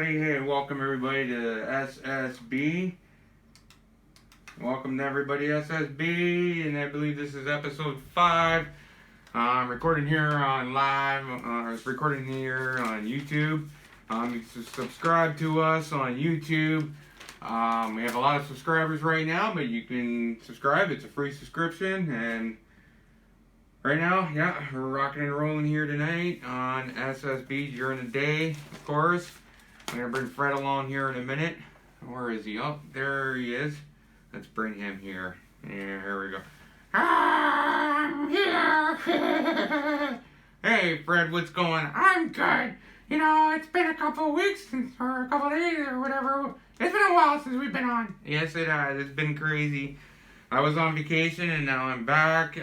everybody. Hey, welcome everybody to S.S.B. Welcome to everybody, S.S.B. And I believe this is episode 5. I'm recording here on live. Recording here on YouTube. You can subscribe to us on YouTube. We have a lot of subscribers right now, but you can subscribe. It's a free subscription. And right now, yeah, we're rocking and rolling here tonight on S.S.B. during the day, of course. I'm going to bring Fred along here in a minute. Where is he? Oh, there he is. Let's bring him here. Yeah, here we go. I'm here. Hey, Fred, what's going on? I'm good. You know, it's been a couple of weeks or a couple of days or whatever. It's been a while since we've been on. Yes, it has. It's been crazy. I was on vacation and now I'm back.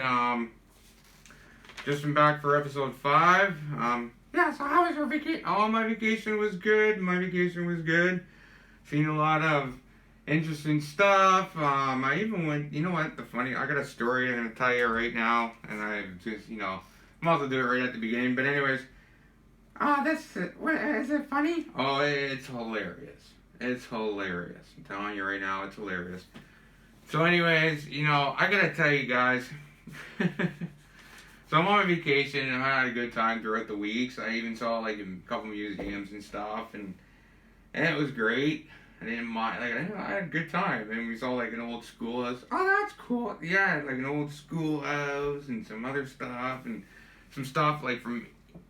Just been back for episode 5. Yeah, so how was your vacation? Oh, my vacation was good. Seen a lot of interesting stuff. I even went, you know what, I got a story I'm going to tell you right now. And I just, I'm also do it right at the beginning. But anyways, is it funny? Oh, it's hilarious. It's hilarious. I'm telling you right now, it's hilarious. So anyways, I got to tell you guys. So I'm on vacation and I had a good time throughout the weeks. I even saw like a couple museums and stuff, and it was great. I didn't mind. I had a good time, and we saw like an old schoolhouse. Oh, that's cool. Yeah, like an old schoolhouse and some other stuff and some stuff like from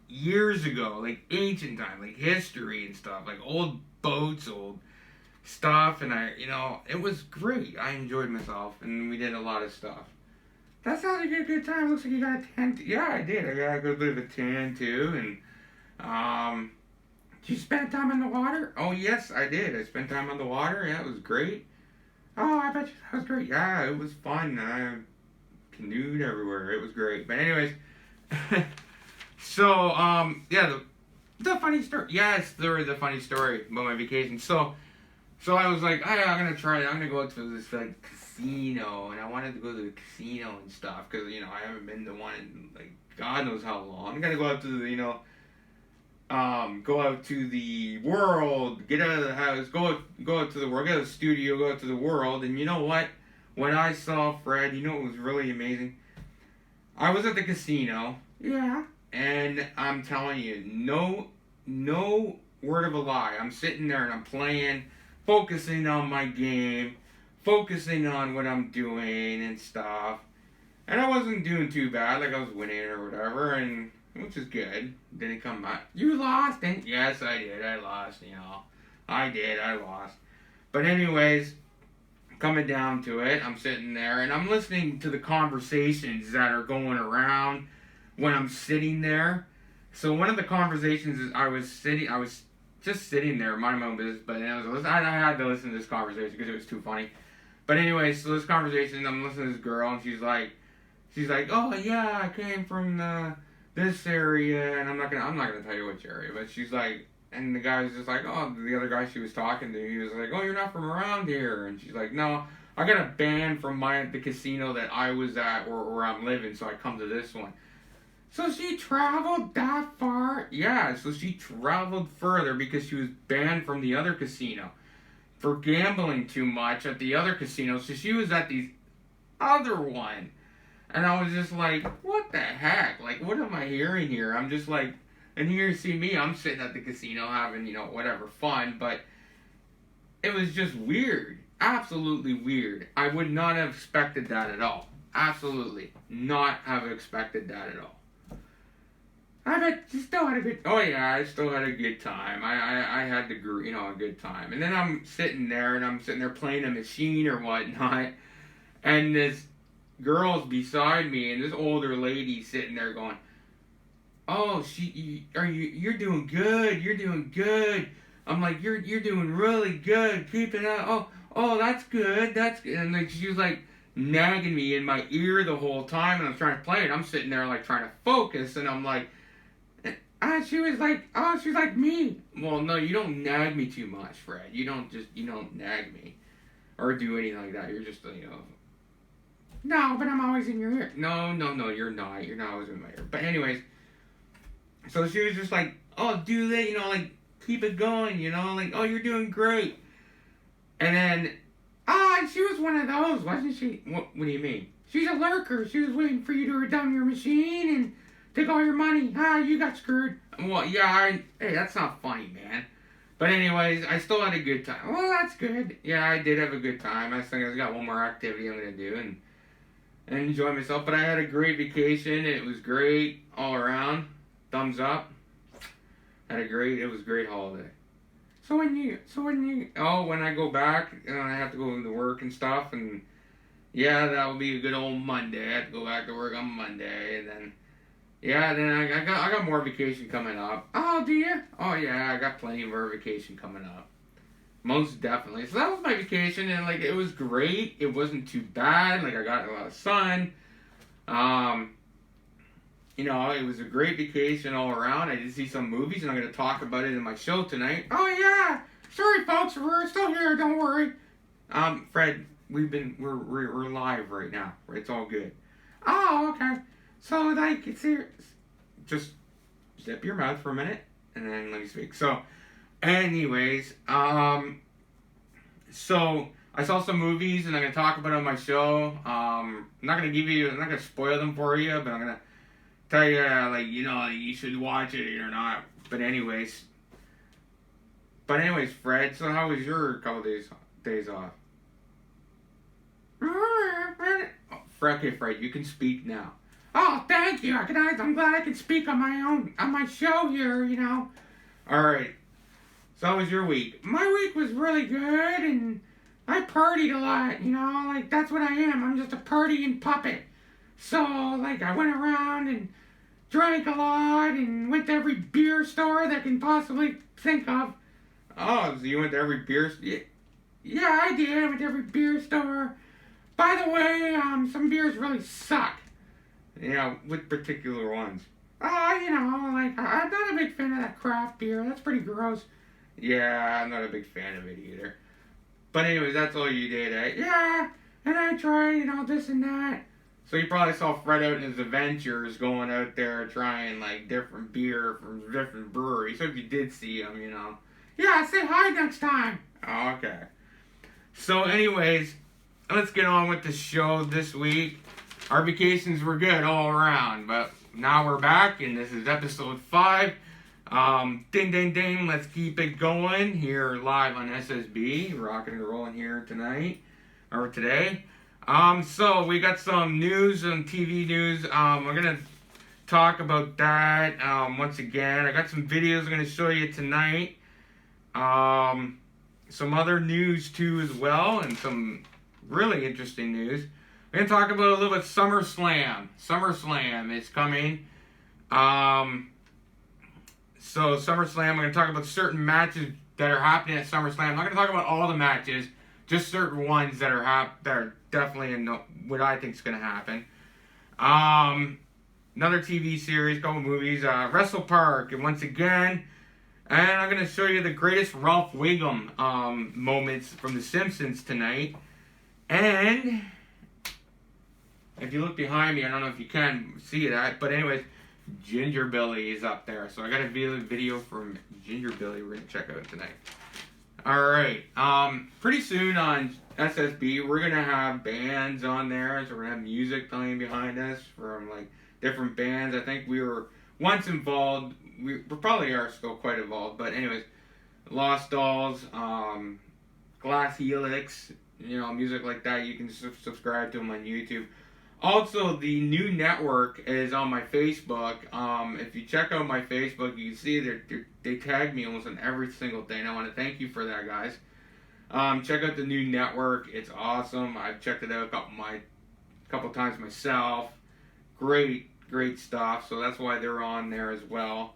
years ago, like ancient time, like history and stuff, like old boats, old stuff, and it was great. I enjoyed myself, and we did a lot of stuff. That sounds like a good time. Looks like you got a tan. Yeah, I did. I got a good bit of a tan too. And did you spend time in the water? Oh yes, I did. I spent time on the water. Yeah, it was great. Oh, I bet you that was great. Yeah, it was fun. I canoed everywhere. It was great. But anyways, so yeah, the funny story. Yes, there was a funny story about my vacation. So I was like, I'm gonna try it. I'm gonna go to this like casino, and I wanted to go to the casino and stuff because I haven't been to one in like God knows how long. I'm gonna go out to the go out to the world, get out of the house, go out to the world, get out of the studio, go out to the world. And you know what? When I saw Fred, it was really amazing. I was at the casino. Yeah. And I'm telling you, no word of a lie. I'm sitting there and I'm playing, focusing on my game, focusing on what I'm doing and stuff. And I wasn't doing too bad, like I was winning or whatever, and which is good. Didn't come back. You lost, didn't you? Yes, I did. I lost, I lost. But anyways, coming down to it, I'm sitting there and I'm listening to the conversations that are going around when I'm sitting there. So one of the conversations is I was just sitting there, minding my own business, but I had to listen to this conversation because it was too funny. But anyway, so this conversation, I'm listening to this girl, and she's like, oh yeah, I came from this area, and I'm not gonna tell you which area, but she's like, and the guy was just like, oh, the other guy she was talking to, he was like, oh, you're not from around here, and she's like, no, I got a ban from the casino that I was at or where I'm living, so I come to this one. So she traveled that far? Yeah, so she traveled further because she was banned from the other casino for gambling too much at the other casino. So she was at the other one. And I was just like, what the heck? Like, what am I hearing here? I'm just like, and here you see me, I'm sitting at the casino having, whatever, fun. But it was just weird. Absolutely weird. I would not have expected that at all. Absolutely not have expected that at all. I bet you still had a good. Oh yeah, I still had a good time. I had a good time. And then I'm sitting there playing a machine or whatnot, and this girl's beside me, and this older lady sitting there going, "Oh, you're doing good. You're doing good." I'm like, "You're doing really good. Keep it up. Oh, that's good. That's good." And like she was like nagging me in my ear the whole time, and I was trying to play it. I'm sitting there like trying to focus, and I'm like. She was like, oh, she's like me. Well, no, you don't nag me too much, Fred. You don't nag me. Or do anything like that. You're just, No, but I'm always in your ear. No, you're not. You're not always in my ear. But anyways, so she was just like, oh, do that, keep it going, you know, like, oh, you're doing great. And then, and she was one of those, wasn't she? What do you mean? She's a lurker. She was waiting for you to redeem your machine and take all your money. You got screwed. Well, yeah, hey, that's not funny, man. But anyways, I still had a good time. Well, that's good. Yeah, I did have a good time. I think I got one more activity I'm going to do and enjoy myself. But I had a great vacation. It was great all around. Thumbs up. It was a great holiday. So when I go back, I have to go into work and stuff, and yeah, that will be a good old Monday. I have to go back to work on Monday, and then, yeah, then I got more vacation coming up. Oh, do you? Oh, yeah, I got plenty more vacation coming up. Most definitely. So that was my vacation, and, like, it was great. It wasn't too bad. Like, I got a lot of sun. You know, it was a great vacation all around. I did see some movies, and I'm going to talk about it in my show tonight. Oh, yeah. Sorry, folks. We're still here. Don't worry. Fred, we're live right now. It's all good. Oh, okay. So, like, it's here. Just zip your mouth for a minute, and then let me speak. So, anyways, so I saw some movies, and I'm going to talk about it on my show. I'm not going to spoil them for you, but I'm going to tell you, like, you know, you should watch it or not. But anyways, Fred, so how was your couple days off? Oh, Fred, you can speak now. Oh, thank you. I'm glad I can speak on my show here, you know. All right. So how was your week? My week was really good, and I partied a lot, you know. Like, that's what I am. I'm just a partying puppet. So, like, I went around and drank a lot and went to every beer store that I can possibly think of. Oh, so you went to every beer store? Yeah, I did. I went to every beer store. By the way, some beers really suck. Yeah, with particular ones. You know, like, I'm not a big fan of that craft beer. That's pretty gross. Yeah, I'm not a big fan of it either. But anyways, that's all you did, eh? Yeah, and I tried, you know, this and that. So you probably saw Fred out in his adventures going out there trying, like, different beer from different breweries. So if you did see him, you know. Yeah, say hi next time. Oh, okay. So anyways, let's get on with the show this week. Our vacations were good all around, but now we're back, and this is episode 5. Ding, ding, ding. Let's keep it going here live on S.S.B. Rocking and rolling here tonight, or today. So we got some news and TV news. We're going to talk about that once again. I got some videos I'm going to show you tonight. Some other news too as well, and some really interesting news. We're going to talk about a little bit SummerSlam. SummerSlam is coming. So SummerSlam, we're going to talk about certain matches that are happening at SummerSlam. I'm not going to talk about all the matches, just certain ones that are definitely in what I think is going to happen. Another TV series, couple movies, Wrestle Park, and once again, and I'm going to show you the greatest Ralph Wiggum moments from The Simpsons tonight. And if you look behind me, I don't know if you can see that, but anyways, Ginger Billy is up there. So I got a video from Ginger Billy we're going to check out tonight. Alright, pretty soon on S.S.B, we're going to have bands on there. So we're going to have music playing behind us from, like, different bands. I think we were once involved. We probably are still quite involved. But anyways, Lost Dolls, Glass Helix, you know, music like that. You can subscribe to them on YouTube. Also, the new network is on my Facebook. If you check out my Facebook, you can see they tag me almost on every single thing. I want to thank you for that, guys. Check out the new network. It's awesome. I've checked it out a couple times myself. Great stuff. So that's why they're on there as well.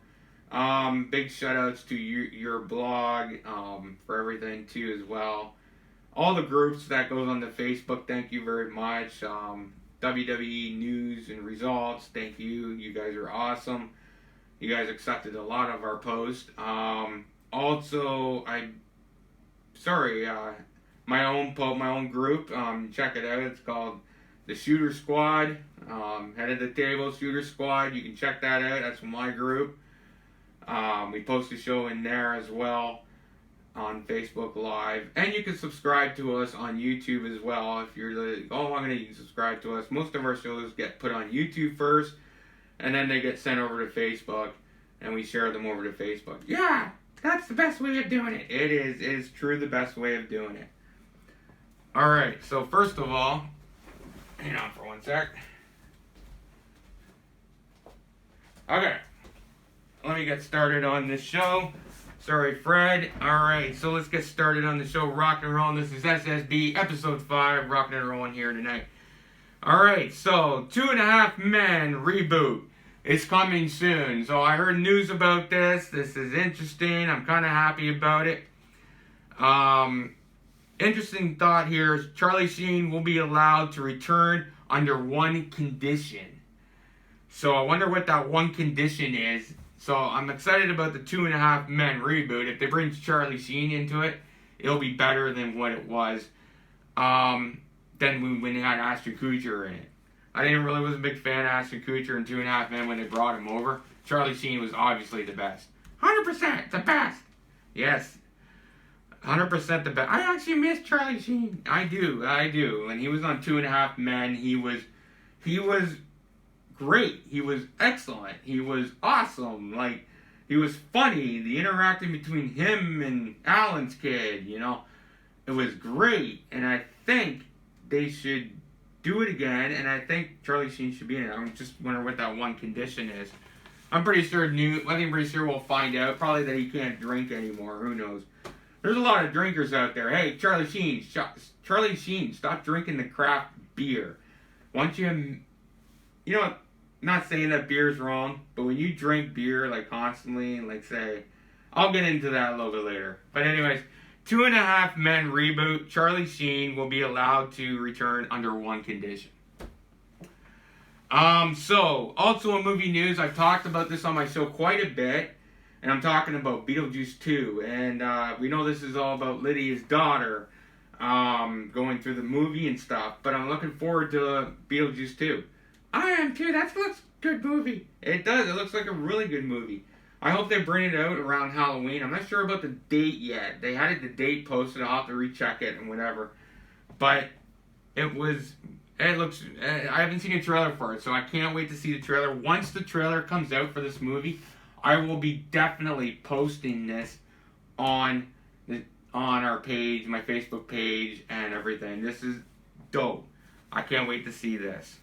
Big shout outs to your blog for everything too as well. All the groups that goes on the Facebook, thank you very much. WWE News and Results, thank you. You guys are awesome. You guys accepted a lot of our posts. Also, my own group. Check it out. It's called the Shooter Squad. Head of the table, Shooter Squad. You can check that out. That's my group. We post the show in there as well on Facebook Live, and you can subscribe to us on YouTube as well. If you're like, oh, I'm gonna subscribe to us. Most of our shows get put on YouTube first, and then they get sent over to Facebook, and we share them over to Facebook. Yeah, that's the best way of doing it. It is true the best way of doing it. All right, so first of all, hang on for one sec. Okay, let me get started on this show. Sorry, Fred. Alright, so let's get started on the show. Rock and roll. This is S.S.B. episode 5. Rocking and rolling here tonight. Alright, so 2.5 Men reboot is coming soon. So I heard news about this. This is interesting. I'm kind of happy about it. Interesting thought here is Charlie Sheen will be allowed to return under one condition. So I wonder what that one condition is. So I'm excited about the 2.5 Men reboot. If they bring Charlie Sheen into it, it'll be better than what it was when they had Ashton Kutcher in it. I wasn't a big fan of Ashton Kutcher in 2.5 Men when they brought him over. Charlie Sheen was obviously the best. 100% the best. Yes. 100% the best. I actually miss Charlie Sheen. I do. When he was on 2.5 Men, he was great. He was excellent. He was awesome. Like, he was funny. The interacting between him and Alan's kid, it was great. And I think they should do it again. And I think Charlie Sheen should be in it. I'm just wondering what that one condition is. I'm pretty sure we'll find out. Probably that he can't drink anymore. Who knows? There's a lot of drinkers out there. Hey, Charlie Sheen, stop drinking the craft beer. Once you know, not saying that beer's wrong, but when you drink beer like constantly, like say, I'll get into that a little bit later. But anyways, 2.5 Men reboot. Charlie Sheen will be allowed to return under one condition. So also in movie news, I've talked about this on my show quite a bit, and I'm talking about Beetlejuice 2, and we know this is all about Lydia's daughter, going through the movie and stuff. But I'm looking forward to Beetlejuice 2. I am too. That looks good movie. It does. It looks like a really good movie. I hope they bring it out around Halloween. I'm not sure about the date yet. They had the date posted. I'll have to recheck it and whatever. But it looks. I haven't seen a trailer for it, so I can't wait to see the trailer. Once the trailer comes out for this movie, I will be definitely posting this on our page, my Facebook page, and everything. This is dope. I can't wait to see this.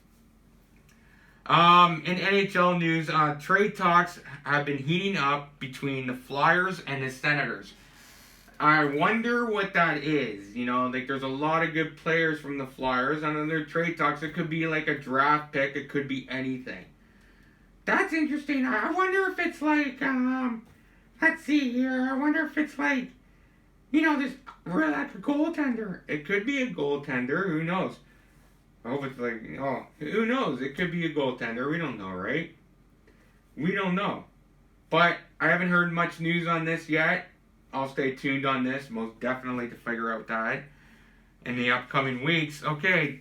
In NHL news, trade talks have been heating up between the Flyers and the Senators. I wonder what that is. Like there's a lot of good players from the Flyers, and in their trade talks, it could be like a draft pick. It could be anything. That's interesting. I wonder if it's like, let's see here. I wonder if it's like, this like a goaltender. It could be a goaltender. Who knows? I hope it's like, who knows? It could be a goaltender. We don't know, right? We don't know. But I haven't heard much news on this yet. I'll stay tuned on this, most definitely, to figure out that in the upcoming weeks. Okay.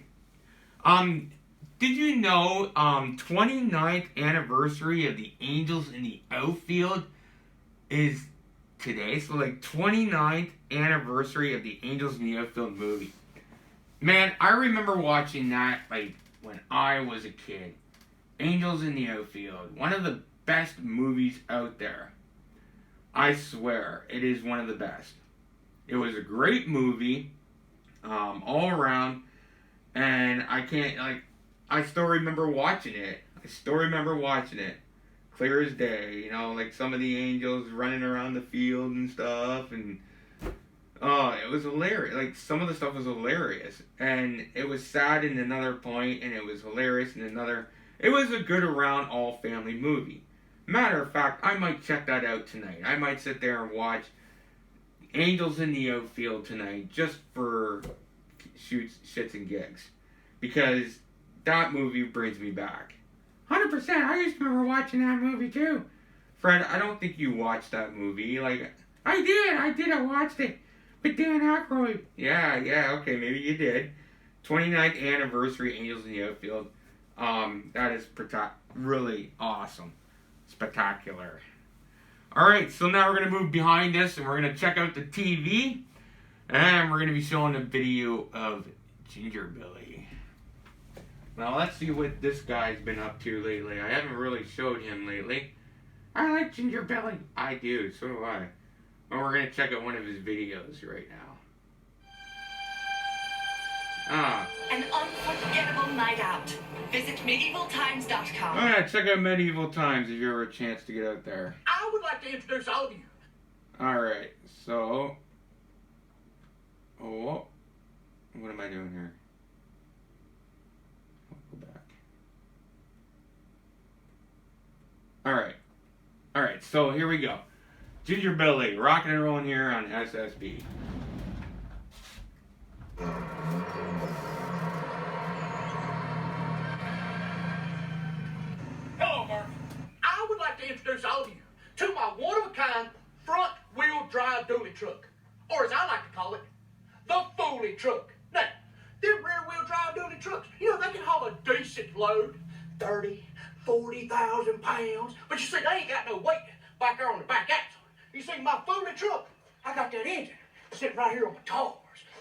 Did you know 29th anniversary of the Angels in the Outfield is today? So, 29th anniversary of the Angels in the Outfield movie. Man, I remember watching that, when I was a kid. Angels in the Outfield. One of the best movies out there. I swear, it is one of the best. It was a great movie, all around, and I still remember watching it. Clear as day, some of the Angels running around the field and stuff, and it was hilarious. Some of the stuff was hilarious. And it was sad in another point, and it was hilarious in another. It was a good around all family movie. Matter of fact, I might check that out tonight. I might sit there and watch Angels in the Outfield tonight just for shits and gigs. Because that movie brings me back. 100%. I used to remember watching that movie too. Fred, I don't think you watched that movie. I did. I watched it. But Dan Aykroyd. Yeah, okay, maybe you did. 29th anniversary Angels in the Outfield. That is really awesome. Spectacular. Alright, so now we're going to move behind us and we're going to check out the TV. And we're going to be showing a video of Ginger Billy. Now let's see what this guy's been up to lately. I haven't really showed him lately. I like Ginger Billy. I do, so do I. Well, we're going to check out one of his videos right now. An unforgettable night out. Visit medievaltimes.com. Alright, check out Medieval Times if you ever have a chance to get out there. I would like to introduce all of you. Alright, so... Oh, what am I doing here? I'll go back. Alright, so here we go. Ginger Billy, rocking and rolling here on S.S.B. Hello, Mark. I would like to introduce all of you to my one-of-a-kind front-wheel drive dually truck, or as I like to call it, the Foley truck. Now, them rear-wheel drive dually trucks, you know, they can haul a decent load, 30, 40,000 pounds, but you see, they ain't got no weight back there on the back axle. You see, my Foley truck, I got that engine sitting right here on my tires,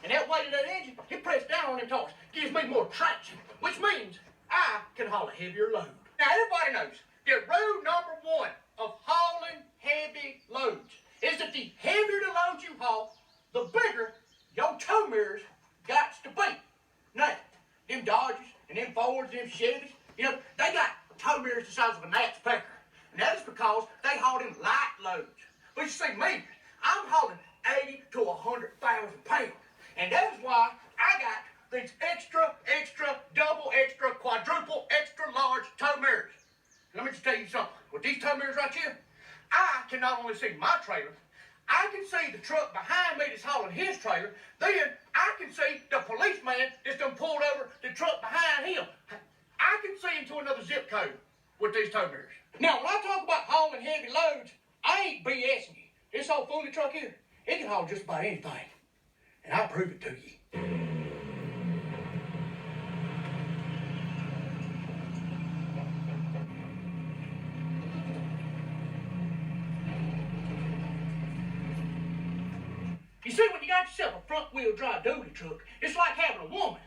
and that weight of that engine, it pressed down on them tires, gives me more traction, which means I can haul a heavier load. Now, everybody knows that rule number one of hauling heavy loads is that the heavier the load you haul, the bigger your tow mirrors got to be. Now, them Dodgers and them Fords and them Chevys, you know, they got tow mirrors the size of a gnat's pecker. And that is because they haul them light loads. But you see me, I'm hauling 80 to 100,000 pounds. And that is why I got these extra, double extra, quadruple, extra large tow mirrors. Let me just tell you something. With these tow mirrors right here, I can not only see my trailer, I can see the truck behind me that's hauling his trailer. Then I can see the policeman that's done pulled over the truck behind him. I can see into another zip code with these tow mirrors. Now, when I talk about hauling heavy loads, I ain't BSing you. This old Foley truck here, it can haul just about anything. And I'll prove it to you. You see, when you got yourself a front-wheel drive dually truck, it's like having a woman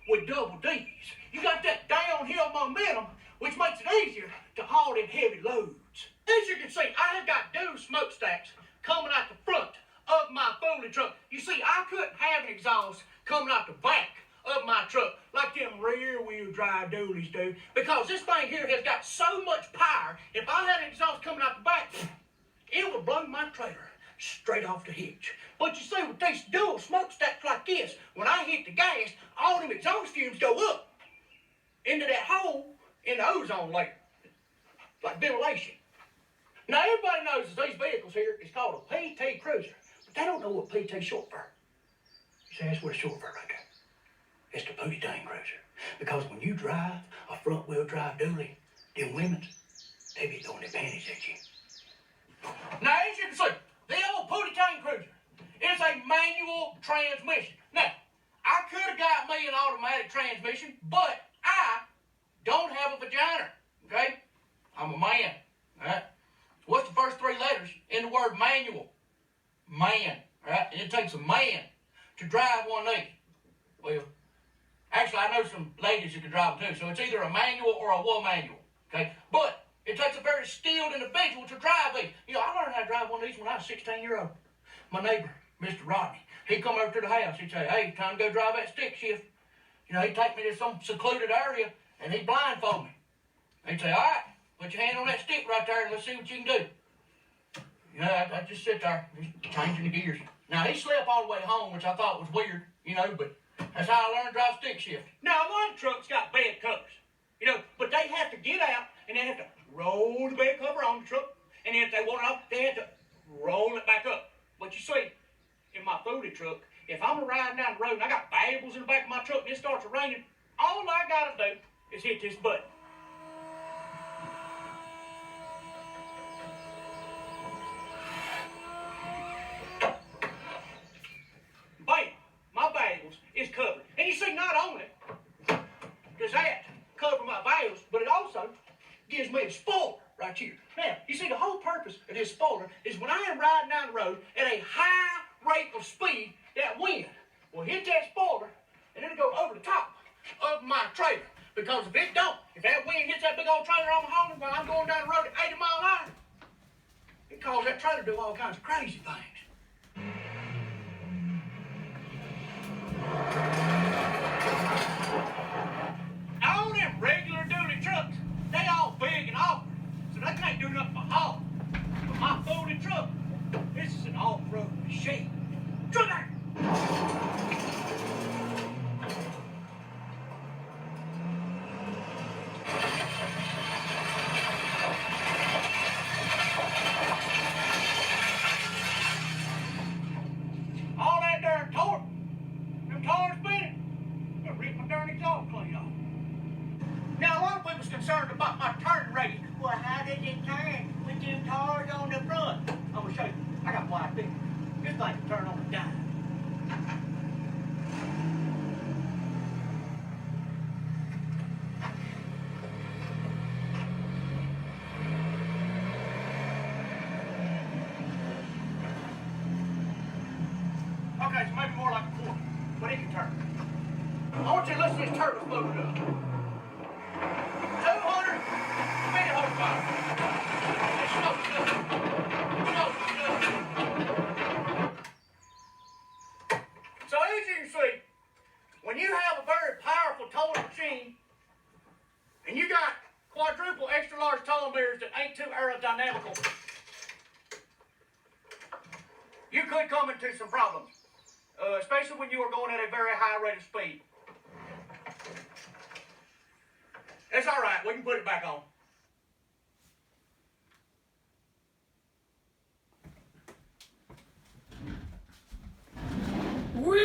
with double D's. You got that downhill momentum, which makes it easier to haul them heavy loads. As you can see, I have got dual smokestacks coming out the front of my Foley truck. You see, I couldn't have an exhaust coming out the back of my truck like them rear-wheel drive dualies do, because this thing here has got so much power, if I had an exhaust coming out the back, it would blow my trailer straight off the hitch. But you see, with these dual smokestacks like this, when I hit the gas, all them exhaust fumes go up into that hole in the ozone layer, like ventilation. Now, everybody knows that these vehicles here is called a PT Cruiser, but they don't know what PT is short for. You see, that's what it's short for right there. It's the Pootie Tang Cruiser. Because when you drive a front-wheel drive dually, them women, they be throwing their panties at you. Now, as you can see, the old Pootie Tang Cruiser is a manual transmission. Now, I could have got me an automatic transmission, but I don't have a vagina, okay? I'm a man, all right? What's the first three letters in the word manual? Man, all right? And it takes a man to drive one of these. Well, actually, I know some ladies that can drive them too, so it's either a manual or a womanual, okay? But it takes a very skilled individual to drive these. You know, I learned how to drive one of these when I was 16-year-old. My neighbor, Mr. Rodney, he'd come over to the house. He'd say, hey, time to go drive that stick shift. You know, he'd take me to some secluded area, and he'd blindfold me. He'd say, all right, put your hand on that stick right there, and let's see what you can do. You know, I'd just sit there, just changing the gears. Now, he slept all the way home, which I thought was weird, you know, but that's how I learned to drive stick shift. Now, a lot of trucks got bed covers, you know, but they have to get out, and they have to roll the bed cover on the truck, and then if they want it off, they have to roll it back up. But you see, in my Foley truck, if I'm riding down the road and I got valuables in the back of my truck and it starts raining, all I gotta do is hit this button. Bam! My valuables is covered. And you see, not only does that cover my valuables, but it also gives me a spoiler right here. Now, you see, the whole purpose of this spoiler speed, that wind will hit that spoiler and it'll go over the top of my trailer. Because if it don't, if that wind hits that big old trailer I'm hauling while I'm going down the road at 80 miles an hour, it causes that trailer to do all kinds of crazy things. All them regular duty trucks, they all big and awkward, so they can't do nothing but haul. But my folding truck, this is an off-road machine. Trigger! All that darn torque, them tires spinning, it'll rip my darn exhaust clean off. Now, a lot of people's concerned about my turn radius. Well, how does it turn with them tires on the front? I'm gonna show you. I got wide feet. This thing can turn on a dime. Okay, so maybe more like a quarter, but it can turn. I want you to listen to this turbo loaded up. 250 horsepower. It smokes good. Smokes good. So as you can see, when you have a very powerful towing machine, and you got quadruple extra large towing mirrors that ain't too aerodynamical, you could come into some problems. Especially when you are going at a very high rate of speed. It's all right. We can put it back on. Woo!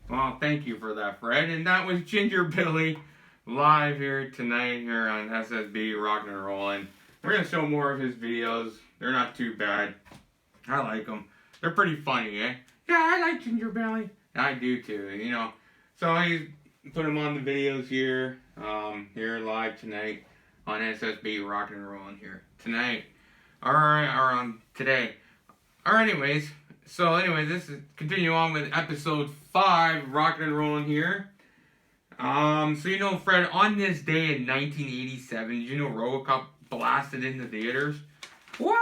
Well, thank you for that, Fred. And that was Ginger Billy live here tonight here on S.S.B. Rockin' and Rollin'. We're going to show more of his videos. They're not too bad. I like them. They're pretty funny, eh? Yeah, I like Ginger Billy. I do too, you know. So I put them on the videos here, here live tonight on S.S.B. Rockin' and Rollin' here tonight. Alright, or on today. Alright, anyways. So anyways, this is continue on with episode 5, Rockin' and Rollin' here. So you know, Fred, on this day in 1987, did you know RoboCop blasted into theaters? What?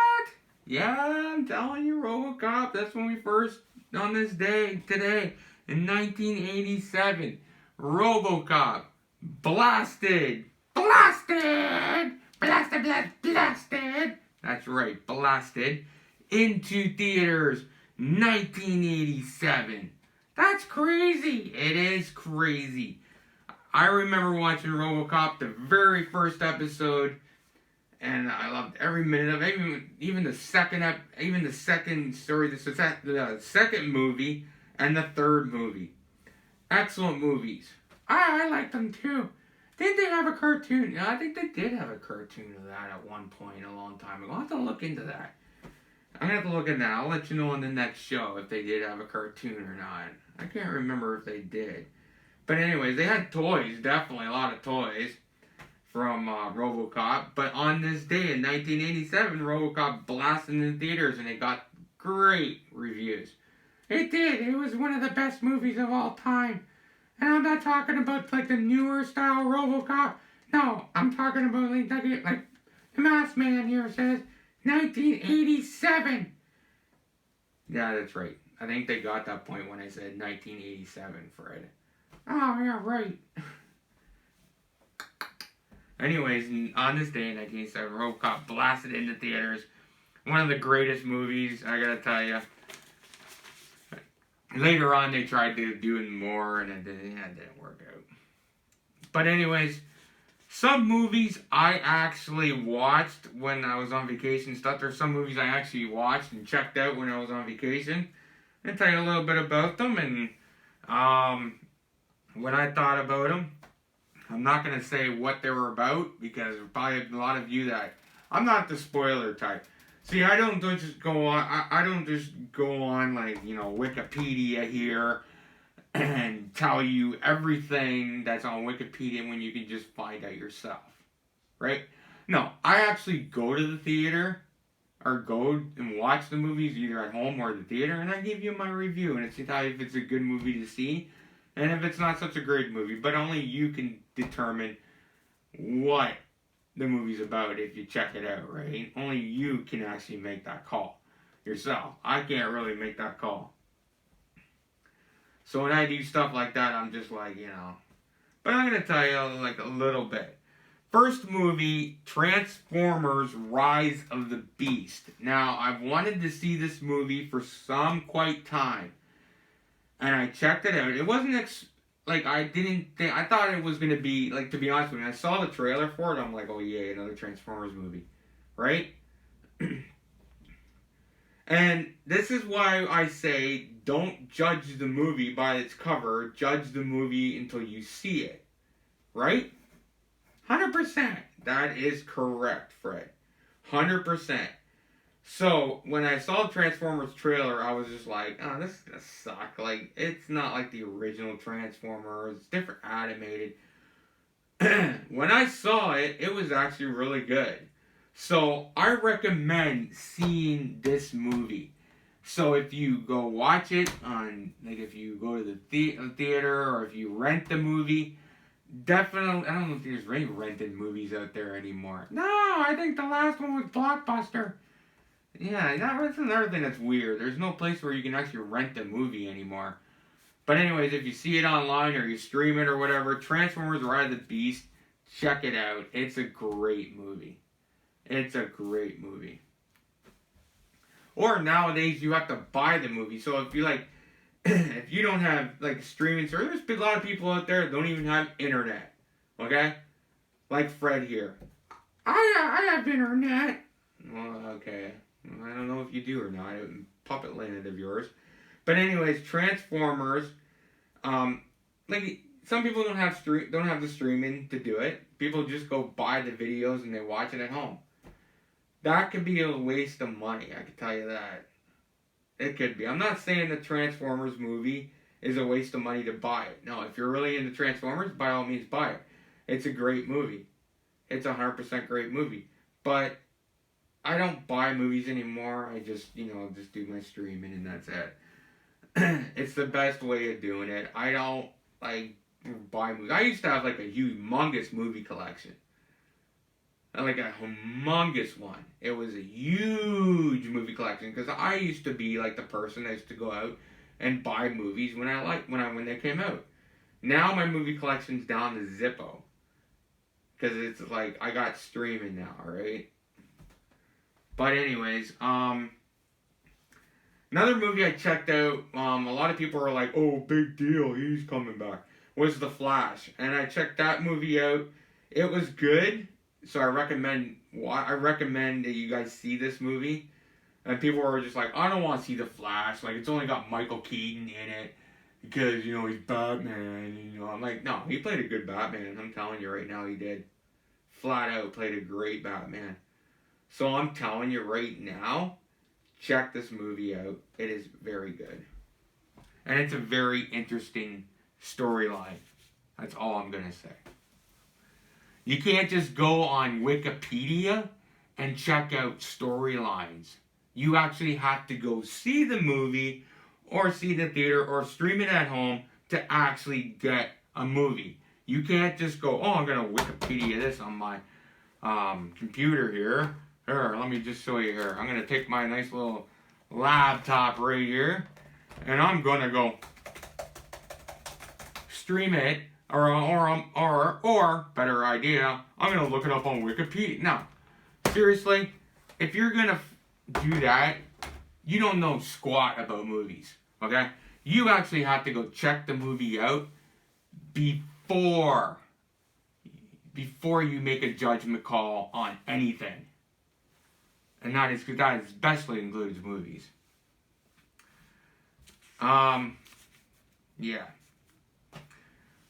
Yeah, I'm telling you, RoboCop, that's when we first, on this day, today, in 1987, RoboCop blasted, blasted, that's right, blasted, into theaters, 1987. That's crazy. It is crazy. I remember watching RoboCop, the very first episode, and I loved every minute of it. Even the second story, the second movie and the third movie. Excellent movies. I liked them too. Didn't they have a cartoon? Yeah, I think they did have a cartoon of that at one point a long time ago. I'll have to look into that. I'm going to have to look into that. I'll let you know on the next show if they did have a cartoon or not. I can't remember if they did. But anyways, they had toys, definitely a lot of toys from RoboCop. But on this day in 1987, RoboCop blasted in theaters and it got great reviews. It did. It was one of the best movies of all time. And I'm not talking about like the newer style RoboCop. No, I'm talking about like the Masked Man here says 1987. Yeah, that's right. I think they got that point when I said 1987, Fred. Oh, yeah, right. Anyways, on this day in 1987, RoboCop blasted into theaters. One of the greatest movies, I gotta tell you. Later on, they tried to do more, and it didn't work out. But anyways, some movies I actually watched when I was on vacation. There's some movies I actually watched and checked out when I was on vacation. I'll tell you a little bit about them and what I thought about them. I'm not going to say what they were about because there's probably a lot of you that... I'm not the spoiler type. See, I don't just go on... I don't just go on, like, you know, Wikipedia here and tell you everything that's on Wikipedia when you can just find out yourself. Right? No, I actually go to the theater. or go and watch the movies either at home or the theater, and I give you my review, and it's if it's a good movie to see, and if it's not such a great movie. But only you can determine what the movie's about if you check it out, right? Only you can actually make that call yourself. I can't really make that call. So when I do stuff like that, I'm just like, But I'm going to tell you like a little bit. First movie, Transformers Rise of the Beast. Now, I've wanted to see this movie for some quite time. And I checked it out. It wasn't, I thought it was going to be, like, to be honest with you, I saw the trailer for it, I'm like, oh yeah, another Transformers movie. Right? And this is why I say, don't judge the movie by its cover, judge the movie until you see it. Right? 100%. That is correct, Fred. 100%. So, when I saw the Transformers trailer, I was just like, oh, this is gonna suck. Like, it's not like the original Transformers. It's different animated. When I saw it, it was actually really good. So, I recommend seeing this movie. So, if you go watch it on, like, if you go to the theater or if you rent the movie, definitely, I don't know if there's any rented movies out there anymore. No, I think the last one was Blockbuster. Yeah, that's another thing that's weird. There's no place where you can actually rent a movie anymore. But anyways, if you see it online or you stream it or whatever, Transformers Rise of the Beast, check it out. It's a great movie. It's a great movie. Or nowadays, you have to buy the movie. So if you like, if you don't have like streaming service, there's a lot of people out there that don't even have internet. Okay? Like Fred here. I have internet. Well, okay. I don't know if you do or not. Puppet Land of yours. But anyways, Transformers. Like some people don't have the streaming to do it. People just go buy the videos and they watch it at home. That could be a waste of money. I can tell you that. It could be. I'm not saying the Transformers movie is a waste of money to buy it. No, if you're really into Transformers, by all means buy it. It's a great movie. It's a 100% great movie. But I don't buy movies anymore. I just, just do my streaming and that's it. It's the best way of doing it. I don't, buy movies. I used to have, a humongous movie collection. Like a humongous one. It was a huge movie collection because I used to be, the person that used to go out and buy movies when they came out. Now my movie collection's down to Zippo. Because it's, I got streaming now, right? But anyways, another movie I checked out, a lot of people are like, oh, big deal, he's coming back, was The Flash. And I checked that movie out. It was good, so I recommend that you guys see this movie. And people were just like, I don't want to see The Flash, it's only got Michael Keaton in it, because, he's Batman, I'm like, no, he played a good Batman, I'm telling you right now, he did. Flat out played a great Batman. So I'm telling you right now, check this movie out. It is very good. And it's a very interesting storyline. That's all I'm going to say. You can't just go on Wikipedia and check out storylines. You actually have to go see the movie or see the theater or stream it at home to actually get a movie. You can't just go, oh, I'm going to Wikipedia this on my computer here. Here, let me just show you here. I'm going to take my nice little laptop right here, and I'm going to go stream it, or better idea, I'm going to look it up on Wikipedia. Now, seriously, if you're going to do that, you don't know squat about movies, okay? You actually have to go check the movie out before you make a judgment call on anything. And that especially includes movies. Yeah.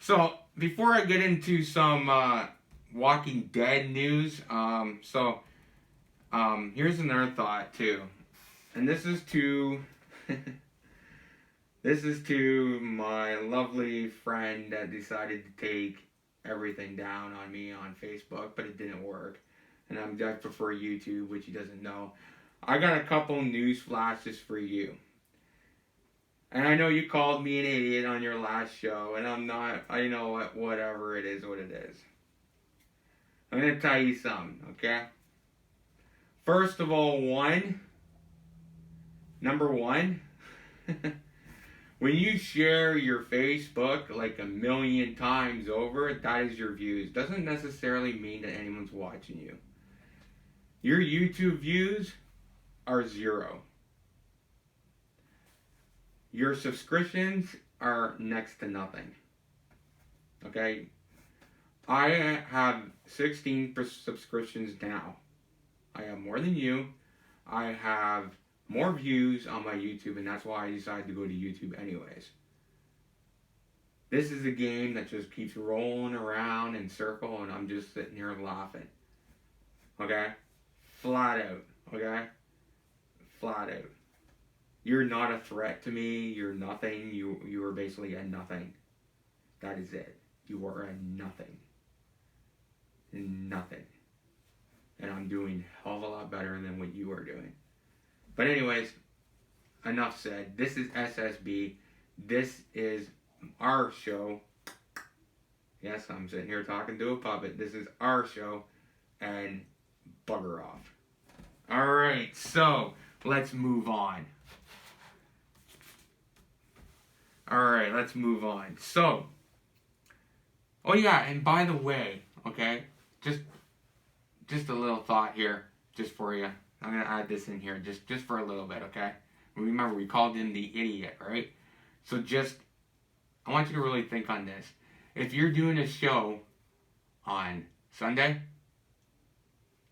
So, before I get into some Walking Dead news, here's another thought, too. And this is to... this is to my lovely friend that decided to take everything down on me on Facebook, but it didn't work. And I prefer YouTube, which he doesn't know. I got a couple news flashes for you. And I know you called me an idiot on your last show, and I'm not. I know what. Whatever it is, what it is. I'm gonna tell you something, okay? First of all, number one, when you share your Facebook like a million times over, that is your views. Doesn't necessarily mean that anyone's watching you. Your YouTube views are 0. Your subscriptions are next to nothing. Okay? I have 16 subscriptions now. I have more than you. I have more views on my YouTube, and that's why I decided to go to YouTube anyways. This is a game that just keeps rolling around in circle, and I'm just sitting here laughing. Okay? Flat out. Okay? Flat out. You're not a threat to me. You're nothing. You are basically a nothing. That is it. You are a nothing. Nothing. And I'm doing a hell of a lot better than what you are doing. But anyways, enough said. This is S.S.B. This is our show. Yes, I'm sitting here talking to a puppet. This is our show. And bugger off. Alright, so let's move on. Alright, let's move on. So, oh yeah, and by the way, okay, just a little thought here, just for you. I'm going to add this in here, just for a little bit, okay? Remember, we called him the idiot, right? So I want you to really think on this. If you're doing a show on Sunday,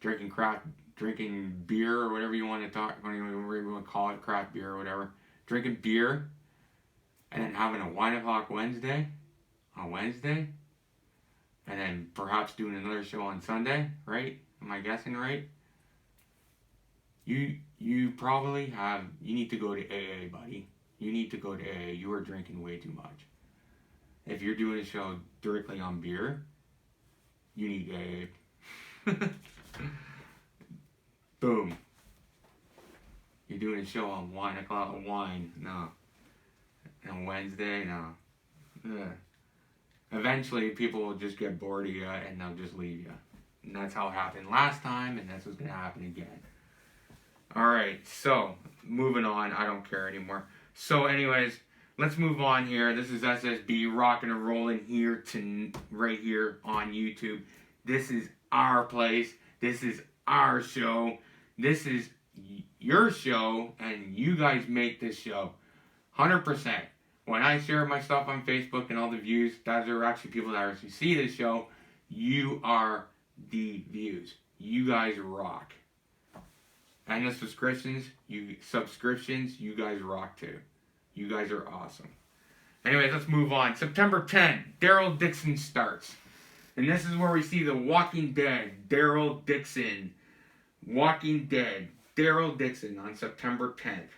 drinking beer or whatever you want to whatever you want to call it, craft beer or whatever, drinking beer, and then having a 1 o'clock Wednesday, on Wednesday, and then perhaps doing another show on Sunday, right? Am I guessing right? You probably you need to go to AA, buddy. You need to go to AA. You are drinking way too much. If you're doing a show directly on beer, you need AA. Boom. You're doing a show on 1 o'clock wine. No. On Wednesday, no. Ugh. Eventually, people will just get bored of you and they'll just leave you. And that's how it happened last time, and that's what's going to happen again. Alright, so, moving on. I don't care anymore. So, anyways, let's move on here. This is S.S.B. rocking and rolling here right here on YouTube. This is our place. This is our show. This is your show, and you guys make this show. 100%. When I share my stuff on Facebook and all the views, those are actually people that actually see this show. You are the views. You guys rock. And the subscriptions, you guys rock too. You guys are awesome. Anyways, let's move on. September 10th, Daryl Dixon starts. And this is where we see The Walking Dead, Daryl Dixon. Walking Dead, Daryl Dixon on September 10th.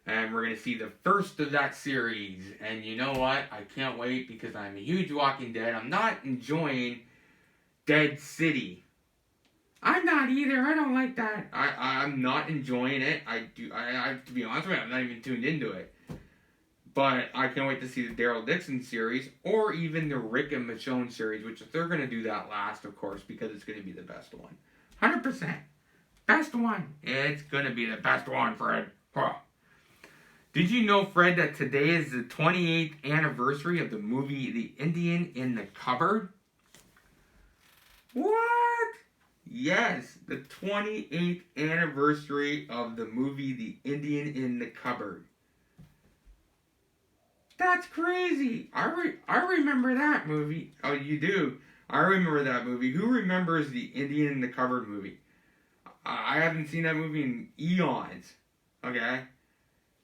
And we're going to see the first of that series. And you know what? I can't wait because I'm a huge Walking Dead. I'm not enjoying Dead City. I'm not either. I don't like that. I'm not enjoying it. I to be honest with you, I'm not even tuned into it. But I can't wait to see the Daryl Dixon series or even the Rick and Michonne series, which they're going to do that last, of course, because it's going to be the best one. 100%. Best one. It's going to be the best one, Fred. Huh. Did you know, Fred, that today is the 28th anniversary of the movie The Indian in the Cupboard? What? Yes, the 28th anniversary of the movie The Indian in the Cupboard. That's crazy. I remember that movie. Oh, you do? I remember that movie. Who remembers The Indian in the Cupboard movie? I haven't seen that movie in eons. Okay?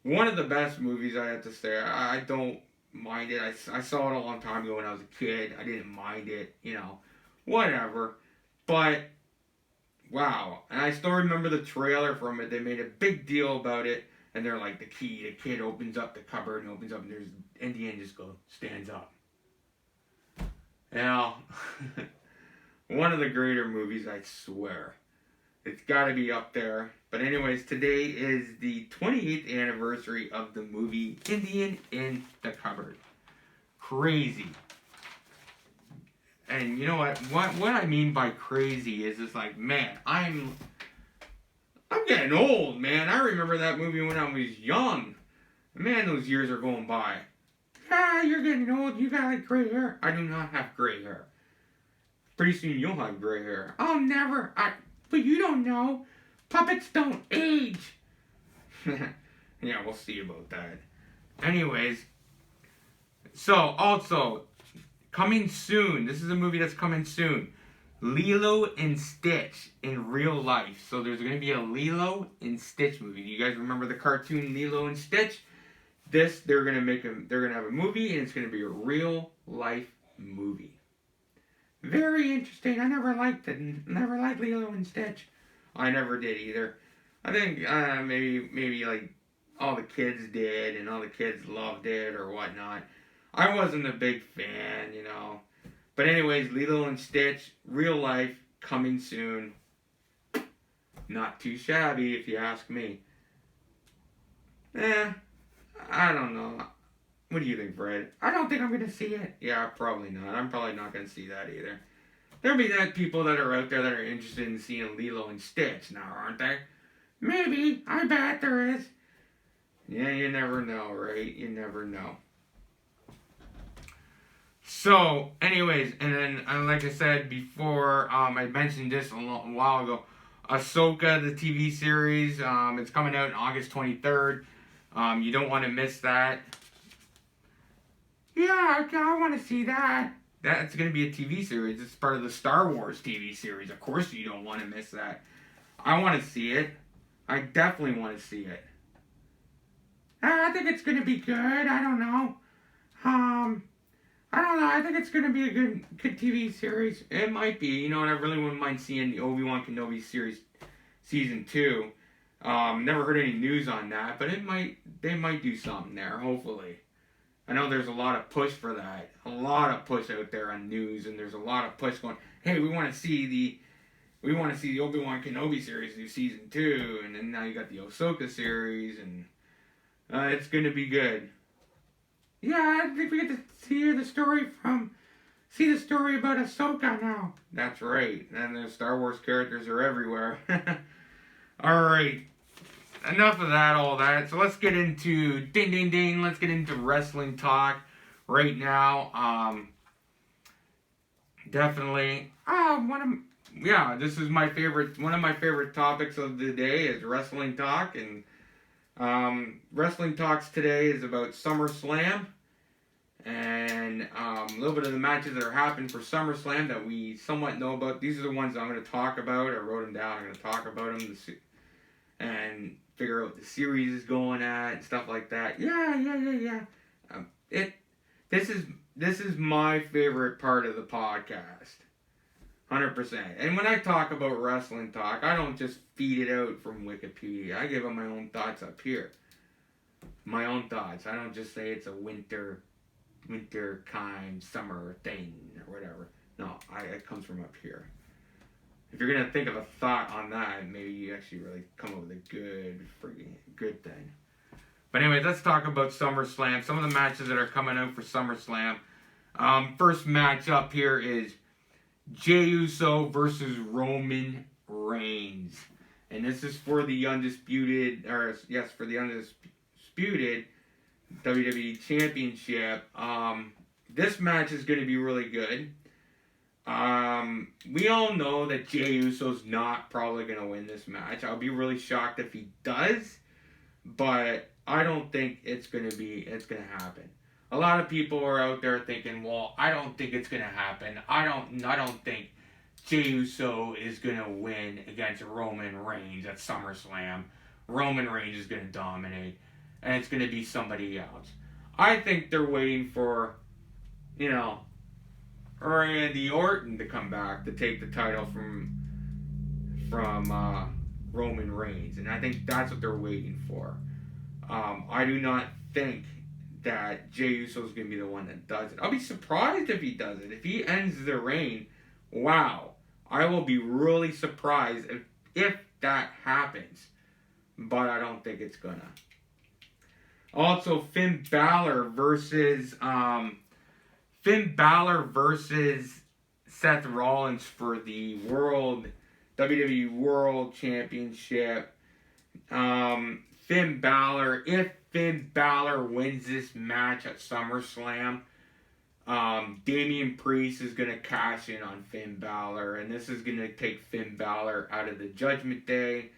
One of the best movies, I have to say. I don't mind it. I saw it a long time ago when I was a kid. I didn't mind it, whatever. But, wow. And I still remember the trailer from it. They made a big deal about it. And they're like, the kid opens up the cupboard and opens up and there's Indian just stands up. One of the greater movies, I swear. It's got to be up there. But anyways, today is the 28th anniversary of the movie Indian in the Cupboard. Crazy. And you know what I mean by crazy is it's like, man, I'm getting old, man. I remember that movie when I was young. Man, those years are going by. Ah, you're getting old. You got like gray hair. I do not have gray hair. Pretty soon you'll have gray hair. I'll never. But you don't know. Puppets don't age. Yeah, we'll see about that. Anyways, so also coming soon. This is a movie that's coming soon. Lilo and Stitch in real life. So there's going to be a Lilo and Stitch movie. You guys remember the cartoon Lilo and Stitch? They're going to have a movie, and it's going to be a real life movie. Very interesting. I never liked Lilo and Stitch. I never did either. I think maybe like all the kids did, and all the kids loved it or whatnot. I wasn't a big fan, you know. But anyways, Lilo and Stitch, real life, coming soon. Not too shabby, if you ask me. I don't know. What do you think, Fred? I don't think I'm going to see it. Yeah, probably not. I'm probably not going to see that either. There'll be people that are out there that are interested in seeing Lilo and Stitch now, aren't there? Maybe. I bet there is. Yeah, you never know, right? You never know. So, anyways, and then, like I said before, I mentioned this a while ago. Ahsoka, the TV series, it's coming out on August 23rd. You don't want to miss that. Yeah, I want to see that. That's going to be a TV series. It's part of the Star Wars TV series. Of course you don't want to miss that. I want to see it. I definitely want to see it. I think it's going to be good. I don't know. I don't know. I think it's going to be a good TV series. It might be. You know, and I really wouldn't mind seeing the Obi-Wan Kenobi series season 2. Never heard any news on that, but they might do something there, hopefully. I know there's a lot of push for that. A lot of push out there on news, and there's a lot of push going, hey, we want to see the Obi-Wan Kenobi series do season 2, and then now you got the Ahsoka series, and it's going to be good. Yeah, I think we get to see the story about Ahsoka now. That's right. And the Star Wars characters are everywhere. Alright. Enough of all that. So let's get into ding. Let's get into wrestling talk right now. Definitely. This is my favorite. One of my favorite topics of the day is wrestling talk, and wrestling talks today is about SummerSlam and a little bit of the matches that are happening for SummerSlam that we somewhat know about. These are the ones I'm going to talk about. I wrote them down. I'm going to talk about them and figure out what the series is going at and stuff like that. Yeah. This is my favorite part of the podcast. 100%. And when I talk about wrestling talk, I don't just feed it out from Wikipedia. I give them my own thoughts up here. My own thoughts. I don't just say it's a winter kind, summer thing, or whatever. No, it comes from up here. If you're going to think of a thought on that, maybe you actually really come up with a good thing. But anyway, let's talk about SummerSlam. Some of the matches that are coming out for SummerSlam. First match up here is Jey Uso versus Roman Reigns. And this is for the undisputed WWE Championship. This match is going to be really good. We all know that Jey Uso's not probably going to win this match. I'll be really shocked if he does, but I don't think it's going to happen. A lot of people are out there thinking, well, I don't think it's going to happen. I don't think Jey Uso is going to win against Roman Reigns at SummerSlam. Roman Reigns is going to dominate, and it's going to be somebody else. I think they're waiting for, Randy Orton to come back to take the title from Roman Reigns, and I think that's what they're waiting for. I do not think that Jey Uso is going to be the one that does it. I'll be surprised if he does it. If he ends the reign, wow. I will be really surprised if that happens. But I don't think it's gonna. Also, Finn Balor versus Seth Rollins for the WWE World Championship. Finn Balor, if Finn Balor wins this match at SummerSlam, Damian Priest is going to cash in on Finn Balor, and this is going to take Finn Balor out of the Judgment Day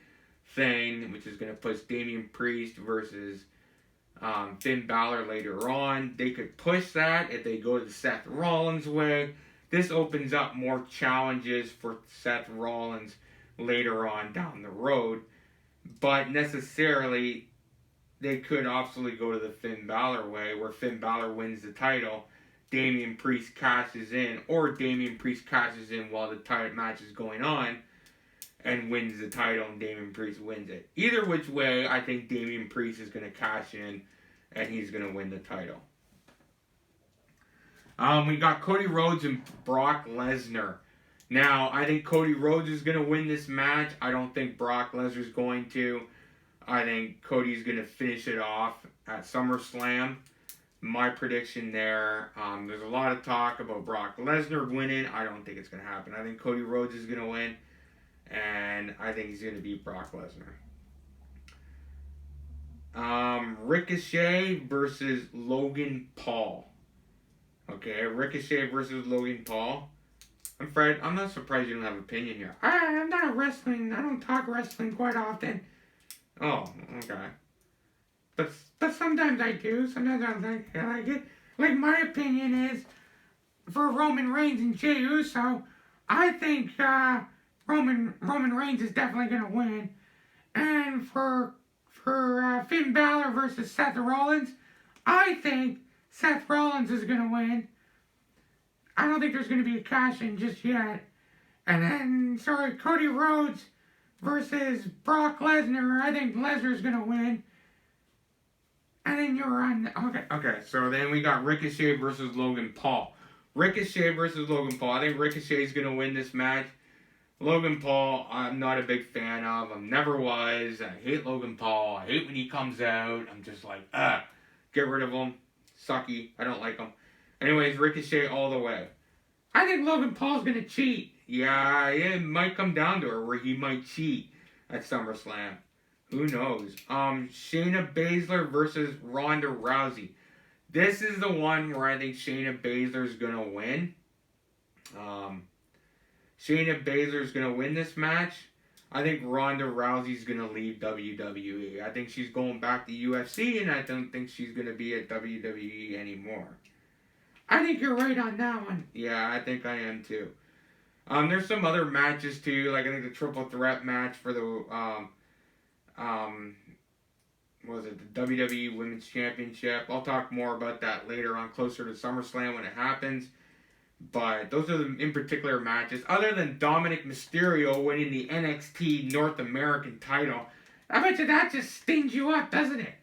thing, which is going to push Damian Priest versus Finn Balor later on. They could push that if they go the Seth Rollins way. This opens up more challenges for Seth Rollins later on down the road. But necessarily, they could absolutely go to the Finn Balor way, where Finn Balor wins the title, Damian Priest cashes in, or Damian Priest cashes in while the title match is going on, and wins the title, and Damian Priest wins it. Either which way, I think Damian Priest is going to cash in, and he's going to win the title. We got Cody Rhodes and Brock Lesnar. Now, I think Cody Rhodes is going to win this match. I don't think Brock Lesnar's going to. I think Cody's going to finish it off at SummerSlam. My prediction there. There's a lot of talk about Brock Lesnar winning. I don't think it's going to happen. I think Cody Rhodes is going to win. And I think he's going to beat Brock Lesnar. Ricochet versus Logan Paul. Okay, Ricochet versus Logan Paul. Fred, I'm not surprised you don't have an opinion here. I'm not a wrestling. I don't talk wrestling quite often. Oh, okay. But sometimes I do. Sometimes I like it. Like, my opinion is, for Roman Reigns and Jey Uso, I think Roman Reigns is definitely going to win. And for Finn Balor versus Seth Rollins, I think Seth Rollins is going to win. I don't think there's going to be a cash-in just yet. And then, Cody Rhodes versus Brock Lesnar. I think Lesnar's going to win. And then you're on... Okay, so then we got Ricochet versus Logan Paul. Ricochet versus Logan Paul. I think Ricochet's going to win this match. Logan Paul, I'm not a big fan of. I never was. I hate Logan Paul. I hate when he comes out. I'm just like, get rid of him. Sucky. I don't like him. Anyways, Ricochet all the way. I think Logan Paul's going to cheat. Yeah, it might come down to it where he might cheat at SummerSlam. Who knows? Shayna Baszler versus Ronda Rousey. This is the one where I think Shayna Baszler's going to win. Shayna Baszler's going to win this match. I think Ronda Rousey's going to leave WWE. I think she's going back to UFC, and I don't think she's going to be at WWE anymore. I think you're right on that one. Yeah, I think I am too. There's some other matches too, like I think the triple threat match for the what was it, the WWE Women's Championship. I'll talk more about that later on, closer to SummerSlam when it happens. But those are the in particular matches. Other than Dominic Mysterio winning the NXT North American title, I bet you that just stings you up, doesn't it?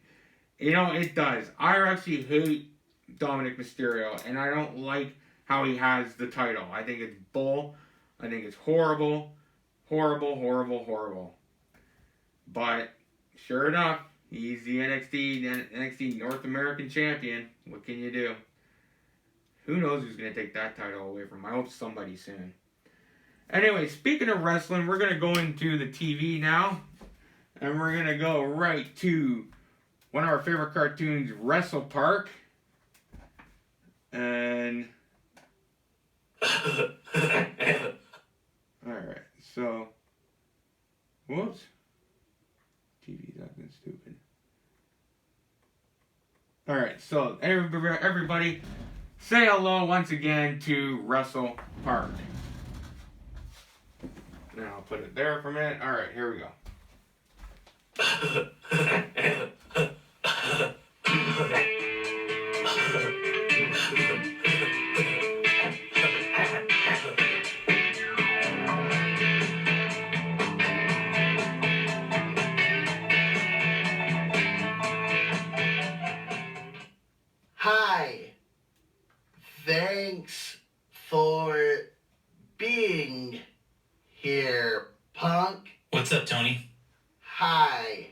You know, it does. I actually hate Dominic Mysterio, and I don't like how he has the title. I think it's bull. I think it's horrible. Horrible. But, sure enough, he's the NXT North American champion. What can you do? Who knows who's going to take that title away from him? I hope somebody soon. Anyway, speaking of wrestling, we're going to go into the TV now. And we're going to go right to one of our favorite cartoons, Wrestle Park. And... Alright, so... Whoops. TV's acting stupid. Alright, so everybody... say hello once again to Wrestle Park. Now I'll put it there for a minute. Alright, here we go. Hi. Thanks for being here, punk. What's up, Tony? Hi.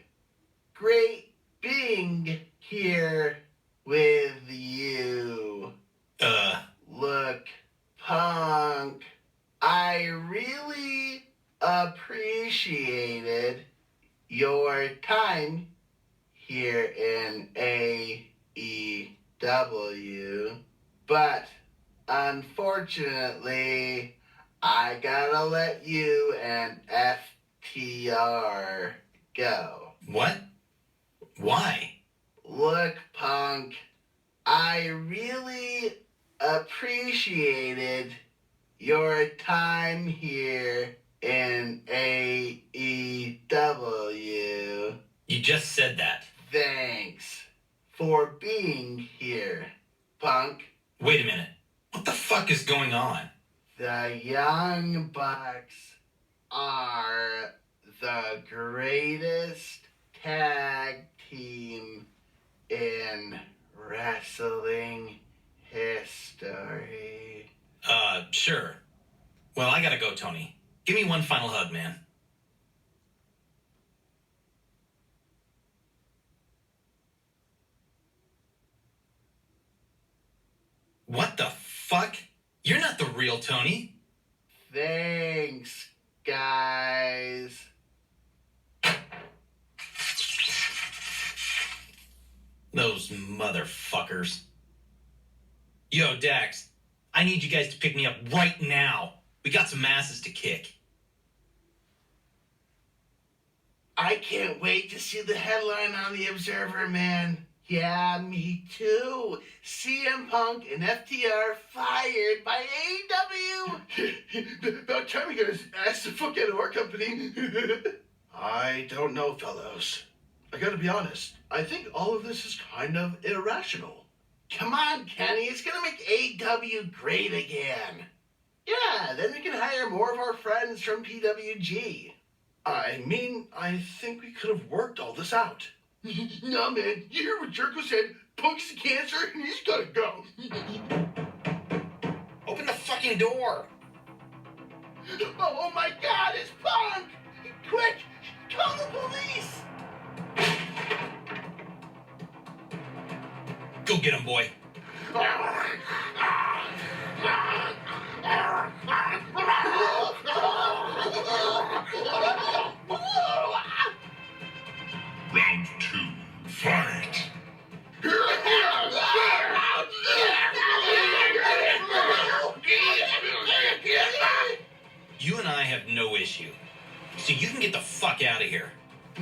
Great being here with you. Look, punk, I really appreciated your time here in AEW, but unfortunately, I gotta let you and FTR go. What? Why? Look, punk, I really appreciated your time here in AEW. You just said that. Thanks for being here, punk. Wait a minute. What the fuck is going on? The Young Bucks are the greatest tag team in wrestling history. Sure. Well, I gotta go, Tony. Give me one final hug, man. What the fuck? You're not the real Tony. Thanks, guys. Those motherfuckers. Yo, Dax, I need you guys to pick me up right now. We got some asses to kick. I can't wait to see the headline on the Observer, man. Yeah, me too. CM Punk and FTR fired by AEW. About time he got his ass the fuck out of our company. I don't know, fellows. I gotta be honest. I think all of this is kind of irrational. Come on, Kenny. It's gonna make AEW great again. Yeah, then we can hire more of our friends from PWG. I mean, I think we could have worked all this out. Nah, man, you hear what Jerko said? Punk's a cancer and he's gotta go. Open the fucking door. Oh my god, it's Punk! Quick, call the police! Go get him, boy. Round 2, fight! You and I have no issue. So you can get the fuck out of here.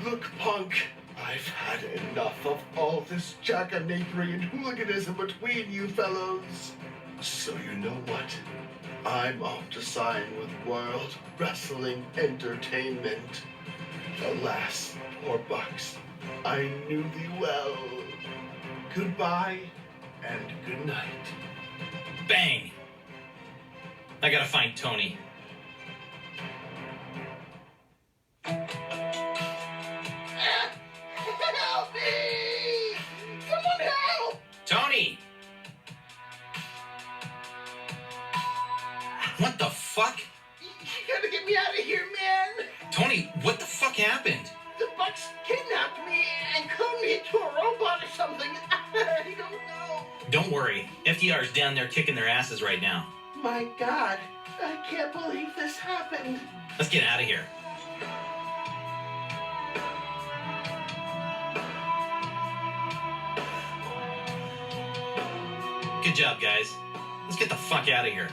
Look, Punk, I've had enough of all this jackanapery and hooliganism between you fellows. So you know what? I'm off to sign with World Wrestling Entertainment. Alas, poor Bucks, I knew thee well. Goodbye and good night. Bang! I gotta find Tony. Help me! Someone help! Tony! What the fuck? You gotta get me out of here, man! Tony, what the fuck happened? The Bucks kidnapped me and cloned me into a robot or something. I don't know. Don't worry. FTR's down there kicking their asses right now. My God, I can't believe this happened. Let's get out of here. Good job, guys. Let's get the fuck out of here.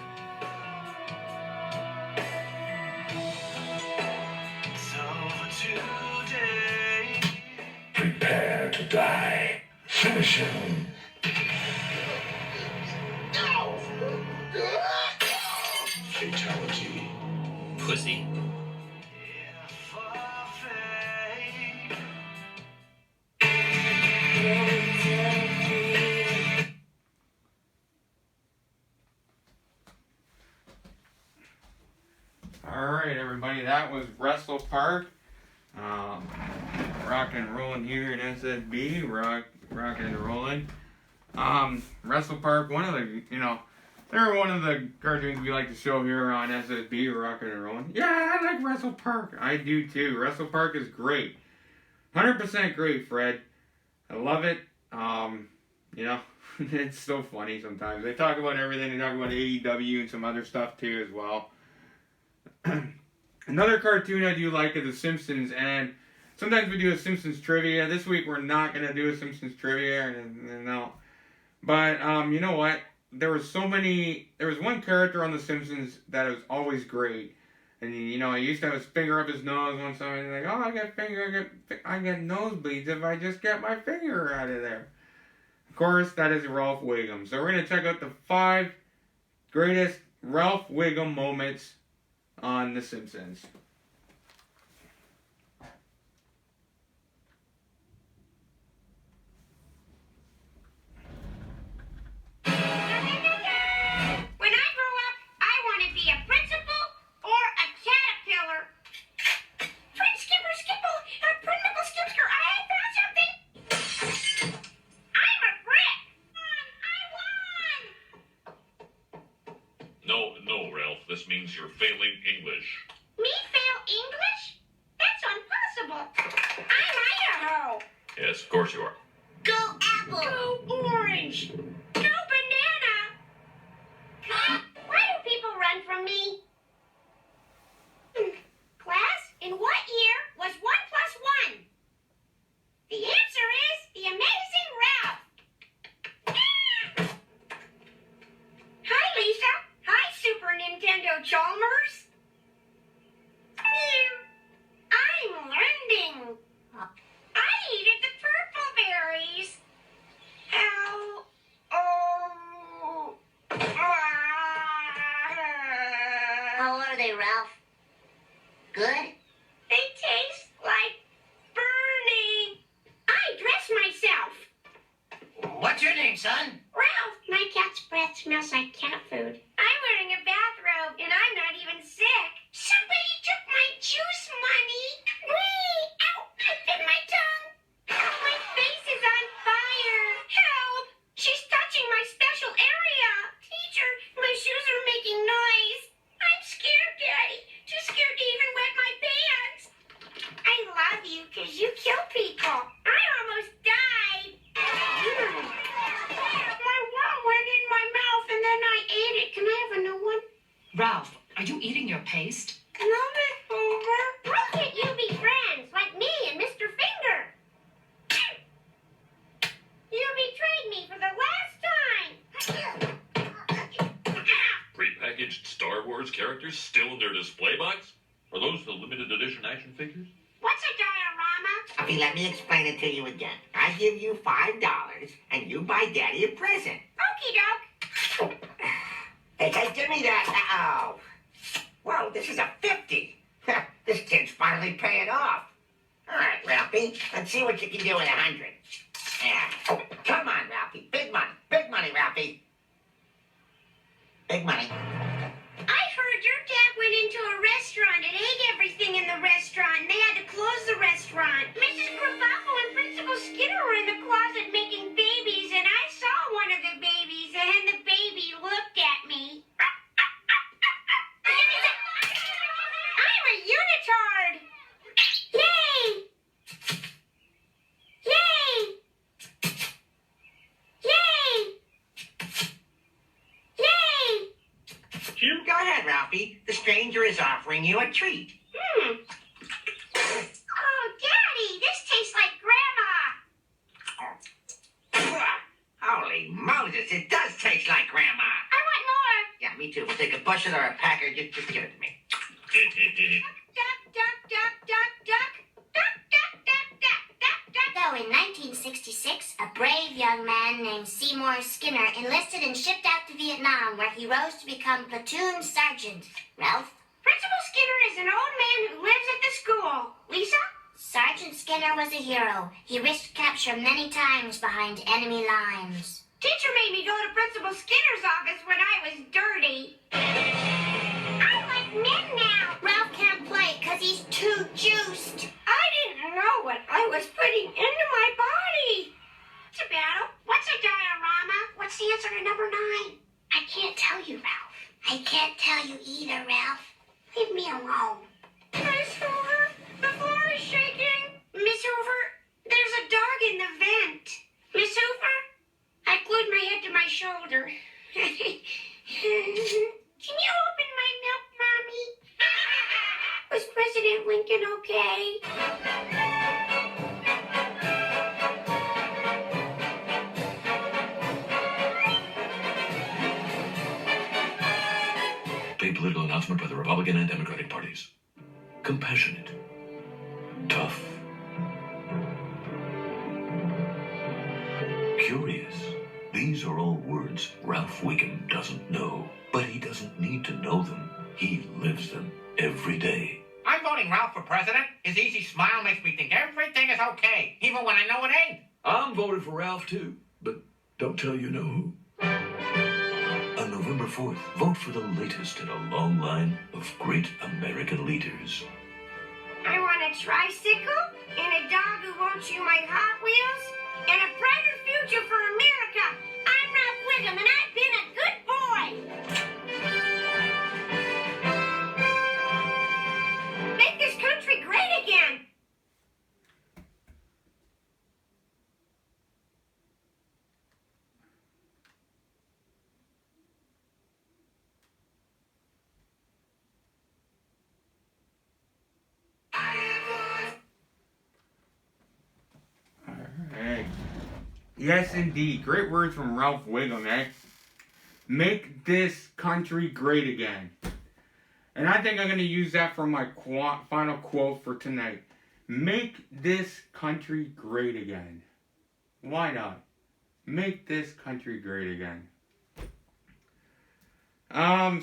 Prepare to die. Finish him. Fatality. Pussy. Alright, everybody, that was Wrestle Park. Rock and rolling here in SSB. Rock and rolling. Wrestle Park, one of the, They're one of the cartoons we like to show here on S.S.B. Rocket and Rolling. Yeah, I like Wrestle Park. I do too. Wrestle Park is great. 100% great, Fred. I love it. You know, it's so funny sometimes. They talk about everything. They talk about AEW and some other stuff too as well. Another cartoon I do like is The Simpsons, and sometimes we do a Simpsons trivia. This week we're not going to do a Simpsons trivia, no. But, you know what? There was one character on The Simpsons that was always great. And, you know, he used to have his finger up his nose one time, and he's like, oh, I get nosebleeds if I just get my finger out of there. Of course, that is Ralph Wiggum. So we're going to check out the 5 greatest Ralph Wiggum moments on The Simpsons. No, Ralph. This means you're failing English. Me fail English? That's impossible. I'm Idaho. Yes, of course you are. Go apple. Go orange. Go banana. Why do people run from me? Class, in what year was 1 plus 1? The answer is the Amazing Ralph. Hi, Lisa. Hi, Super Nintendo Chalmers. I'm learning. I needed the purple berries. How? Oh. How are they, Ralph? Good? They taste like burning. I dress myself. What's your name, son? Ralph, my cat's breath smells like cat food. I'm wearing a bathrobe and I'm not even sick. Somebody took my juice money. Whee! Ow! I bit my tongue. My face is on fire. Help! She's touching my special area. Teacher, my shoes are making noise. I'm scared, Daddy. Too scared to even wet my pants. I love you because you kill people. I almost died. My worm went in my mouth and then I ate it. Can I have a new one? Ralph, are you eating your paste? No, Miss Hoover. Why can't you be friends like me and Mr. Finger? You betrayed me for the last time. Prepackaged Star Wars characters still in their display box? Are those the limited edition action figures? What's a diorama? Okay, let me explain it to you again. I give you $5 and you buy Daddy a present. Okie doke. Hey, give me that. Oh. Whoa, this is a 50. This kid's finally paying off. All right, Ralphie, let's see what you can do with 100. Yeah. Come on, Ralphie. Big money, Ralphie. Big money. I heard your dad went into a restaurant and ate everything in the restaurant. They had to close the restaurant. Mrs. Krabappel and Principal Skinner were in the closet making babies, and I saw one of the babies, and the baby looked at me. I'm a unitard! Yay! Yay! Yay! Yay! Go ahead, Ralphie. The stranger is offering you a treat. Oh, Daddy, this tastes like Grandma. Holy Moses, it does taste like Grandma. I want more. Yeah, me too. We'll take a bushel or a pack, or just give it to me. Duck, duck, duck, duck, duck. Duck, duck, duck, duck, duck, duck. So in 1966, a brave young man named Seymour Skinner enlisted and shipped out to Vietnam, where he rose to become platoon sergeant. Ralph? Principal Skinner is an old man who lives at the school. Lisa? Sergeant Skinner was a hero. He risked capture many times behind enemy lines. Teacher made me go to Principal Skinner's office when I was dirty. I like men now. Ralph can't play because he's too juiced. I didn't know what I was putting into my body. It's a battle. What's a diorama? What's the answer to number 9? I can't tell you, Ralph. I can't tell you either, Ralph. Leave me alone. Miss Hoover, the floor is shaking. Miss Hoover, there's a dog in the vent. Miss Hoover, I glued my head to my shoulder. Can you open my milk, Mommy? Was President Lincoln okay? A political announcement by the Republican and Democratic parties. Compassionate. Tough. Curious. These are all words Ralph Wiggum doesn't know. But he doesn't need to know them. He lives them every day. I'm voting Ralph for president. His easy smile makes me think everything is okay, even when I know it ain't. I'm voting for Ralph too, but don't tell you know who. On November 4th, vote for the latest in a long line of great American leaders. I want a tricycle and a dog who won't chew my Hot Wheels and a brighter future for America. I'm Ralph Wiggum and I've been a good boy. Make this country great again. Alright. Yes, indeed. Great words from Ralph Wiggum, eh? Make this country great again. And I think I'm going to use that for my final quote for tonight. Make this country great again. Why not? Make this country great again.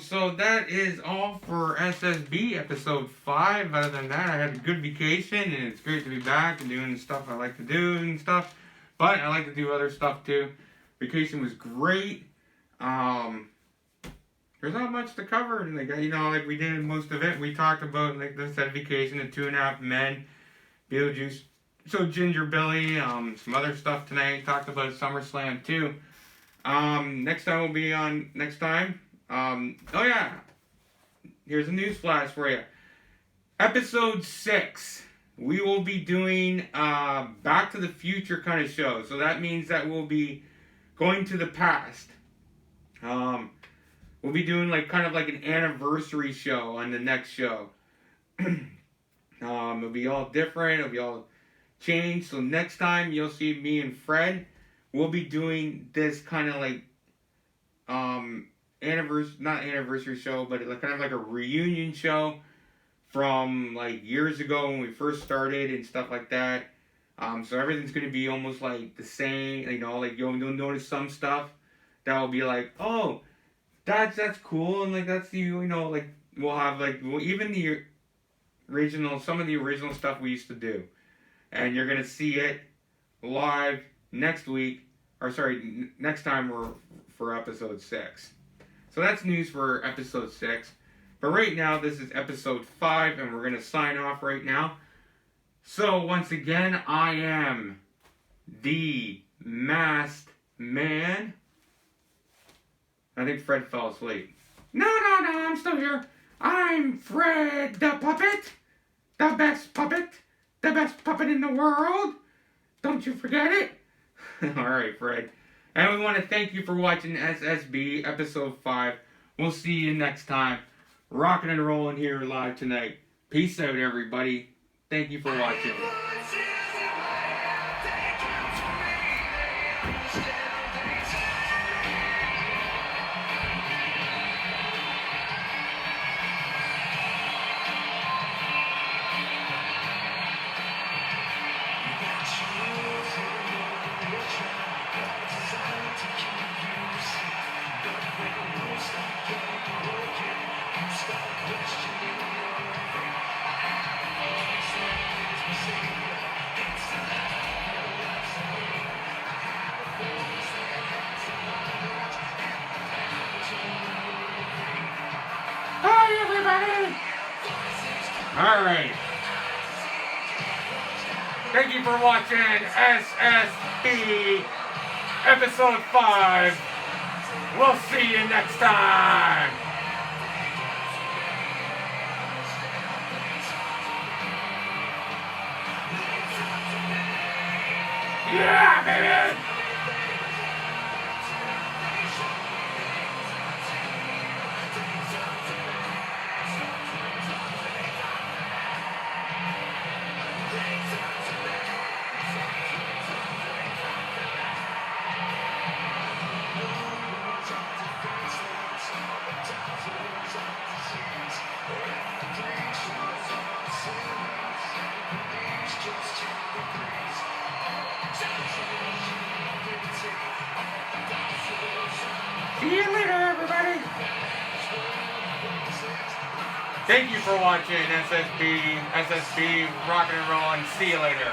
So that is all for S.S.B. episode 5. Other than that, I had a good vacation, and it's great to be back and doing stuff I like to do and stuff. But I like to do other stuff too. Vacation was great. There's not much to cover. Like, like we did most of it. We talked about, like I said, vacation, the 2.5 Men, Beetlejuice, so Ginger Billy, some other stuff tonight. Talked about SummerSlam too. Next time we'll be on next time. Oh yeah, here's a news flash for you. Episode 6, we will be doing Back to the Future kind of show. So that means that we'll be going to the past. We'll be doing kind of like an anniversary show on the next show. It'll be all different. It'll be all changed. So next time you'll see me and Fred. We'll be doing this kind of like not anniversary show, but kind of like a reunion show from like years ago when we first started and stuff like that. So everything's gonna be almost like the same. Like you'll notice some stuff that will be like, oh, that's cool, and like that's like we'll have even the original, some of the original stuff we used to do, and you're gonna see it live next week, or sorry, next time we're for episode 6. So that's news for episode 6. But right now, this is episode 5, and we're gonna sign off right now. So once again, I am the Masked Man. I think Fred fell asleep. No, I'm still here. I'm Fred the Puppet. The best puppet in the world. Don't you forget it. Alright, Fred. And we want to thank you for watching S.S.B. episode 5. We'll see you next time. Rocking and rolling here live tonight. Peace out, everybody. Thank you for watching. Hi, everybody! Alright. Thank you for watching S.S.B. episode 5. We'll see you next time. Yeah, baby! See you later, everybody. Thank you for watching S.S.B, rockin' and rollin'. See you later.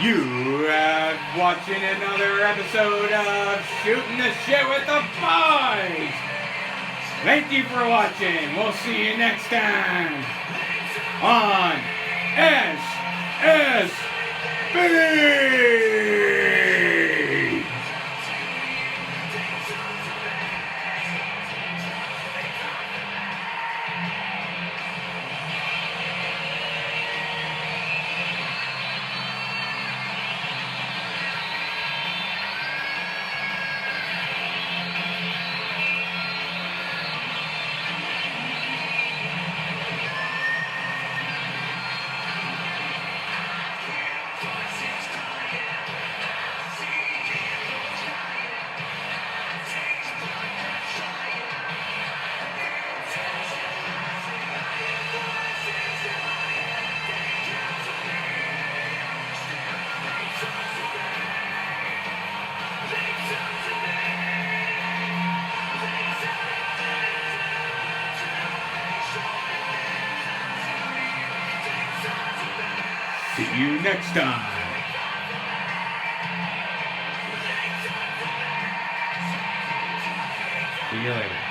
You are watching another episode of Shooting the Shit with the Boys. Thank you for watching. We'll see you next time on S.S.B. See you next time. See you later.